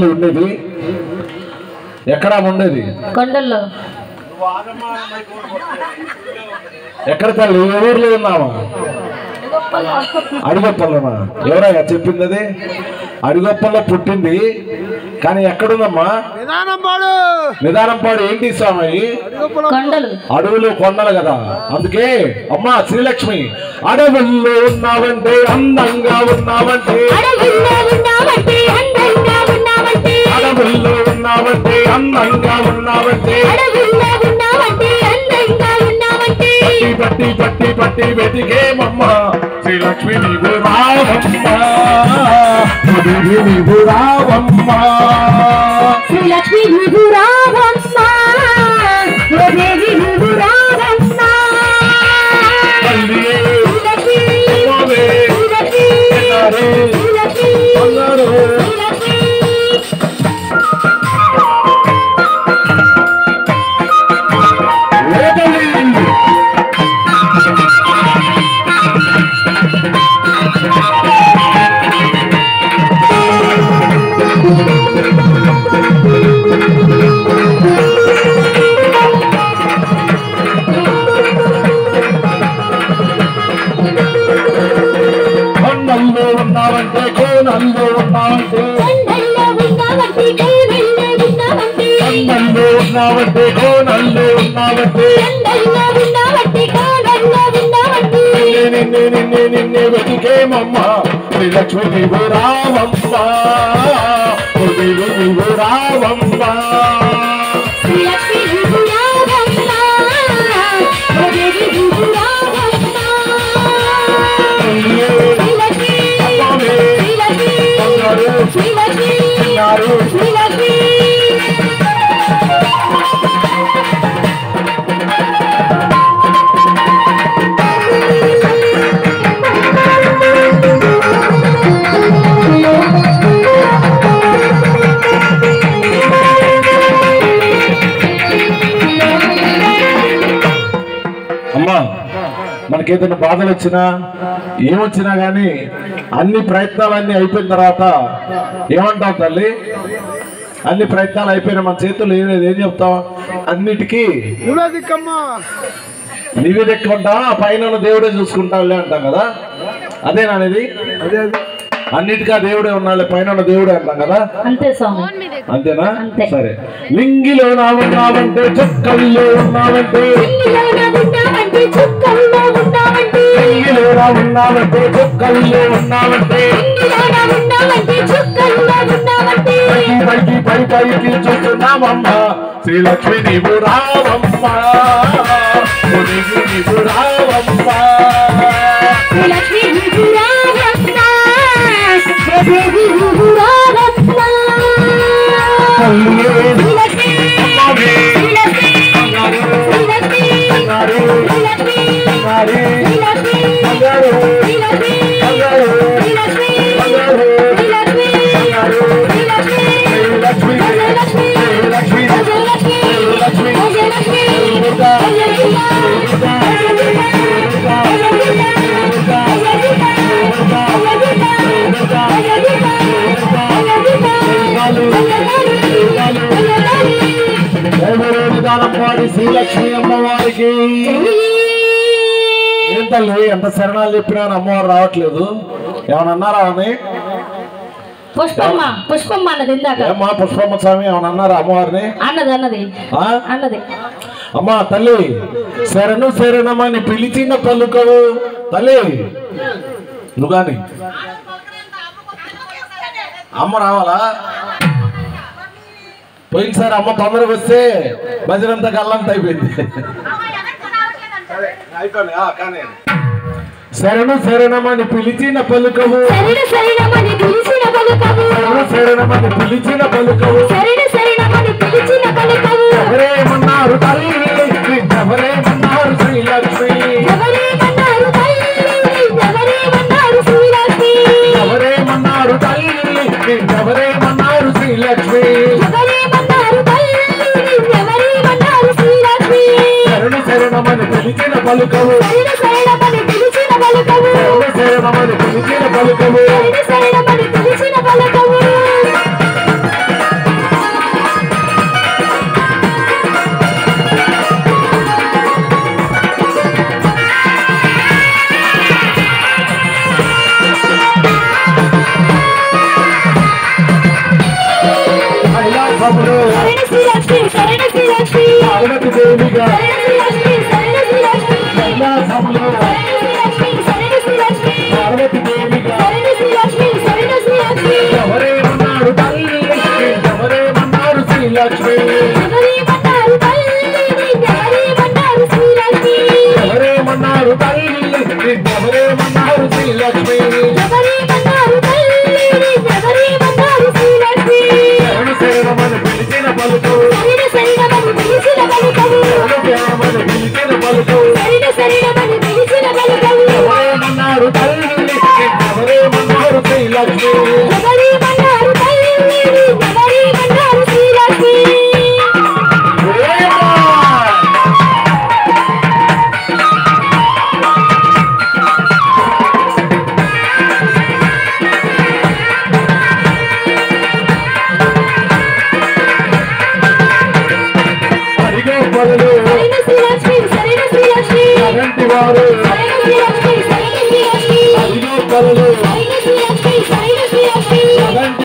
తల్లి ఉండేది? ఎక్కడ ఉండేది? కొండల్లో. ఎక్కడ తల్లి? ఏ ఊర్లో ఉన్నావా? అడిగొప్పలోనా? ఎవరయ్యా చెప్పింది అది? అడిగొప్పలో పుట్టింది కానీ ఎక్కడుందమ్మా? నిదానంపాడు. ఏంటి స్వామి? అడవులు కొండలు కదా, అందుకే అమ్మా శ్రీలక్ష్మి అడవుల్లో ఉన్నావంటే అందంగా ఉన్నావంటే, అడవుల్లో ఉన్నావంటే అందంగా ఉన్నావంటే, పట్టి పట్టి పట్టి వెతికేమమ్మా శ్రీలక్ష్మి నీవు రావమ్మా, నీవు రావమ్మా, శ్రీలక్ష్మి నీవు రావమ్మా, నీవు రావమ్మా. ఉన్నావంటే కోనల్లో ఉన్నావంటే, ఉన్నావంటే కోనల్లో ఉన్నావంటే, నిన్నే నిన్నే నిన్నే వెతికేమమ్మా శ్రీలక్ష్మి నీవు రావమ్మా, నీవు రావమ్మా, అమ్మా మనకేదైనా బాధలు వచ్చినా ఏమొచ్చినా గానీ అన్ని ప్రయత్నాలన్నీ అయిపోయిన తర్వాత ఏమంటావు తల్లి? అన్ని ప్రయత్నాలు అయిపోయినా మన చేతుల్లో ఏం లేదు, ఏం చెప్తావు? అన్నిటికీ నీవే దెక్కుంటా, పైన దేవుడే చూసుకుంటావులే అంటాం కదా, అదేనానేది? అన్నిటికా దేవుడే ఉన్నాడు, పైన దేవుడే అంటాం కదా, అంతేనా? సరే. లింగిలో ఉన్నావంటే చుక్కల్లో ఉన్నావంటే, లింగిలో ఉన్నావంటే చుక్కల్లో ఉన్నావంటే, పైకి పై పైకి చూస్తున్నామమ్మా శ్రీలక్ష్మి నీవు రావమ్మా, నీవు రావమ్మా, శ్రీలక్ష్మి నీవు రావమ్మా, నీవు రావమ్మా. నిదానంపాడి శ్రీలక్ష్మి అమ్మవారికి ఏం తల్లి ఎంత శరణాలు చెప్పినా అమ్మవారు రావట్లేదు, ఏమన్నా అన్నారా అని? పుష్పమ్మ అన్నది ఇందాక. ఏమ్మా పుష్పమ్మ స్వామి ఏమన్నా అన్నారా అమ్మవారిని? అన్నది. అమ్మా తల్లి శరణు శరణమని పిలిచిన పలుకవు తల్లి, నువ్వు గాని అమ్మ రావాలా? పోయినసారి అమ్మ తొందరగా వస్తే భజనంతా గల్లంతా అయిపోయింది. శరణు శరణమని పిలిచిన పలుకవు, శరణు శరణమని పిలిచిన పలుకవు, ఎవరేమన్నారు తల్లి, ఎవరేమన్నారు శ్రీలక్ష్మి, ఎవరేమన్నారు తల్లి, ఎవరేమన్నారు శ్రీలక్ష్మి, శరణు శరణమని పిలిచిన పలుకవు, శరణు శరణమని పిలిచిన పలుకవు. తల్లి ఎవరేమన్నారు శ్రీలక్ష్మి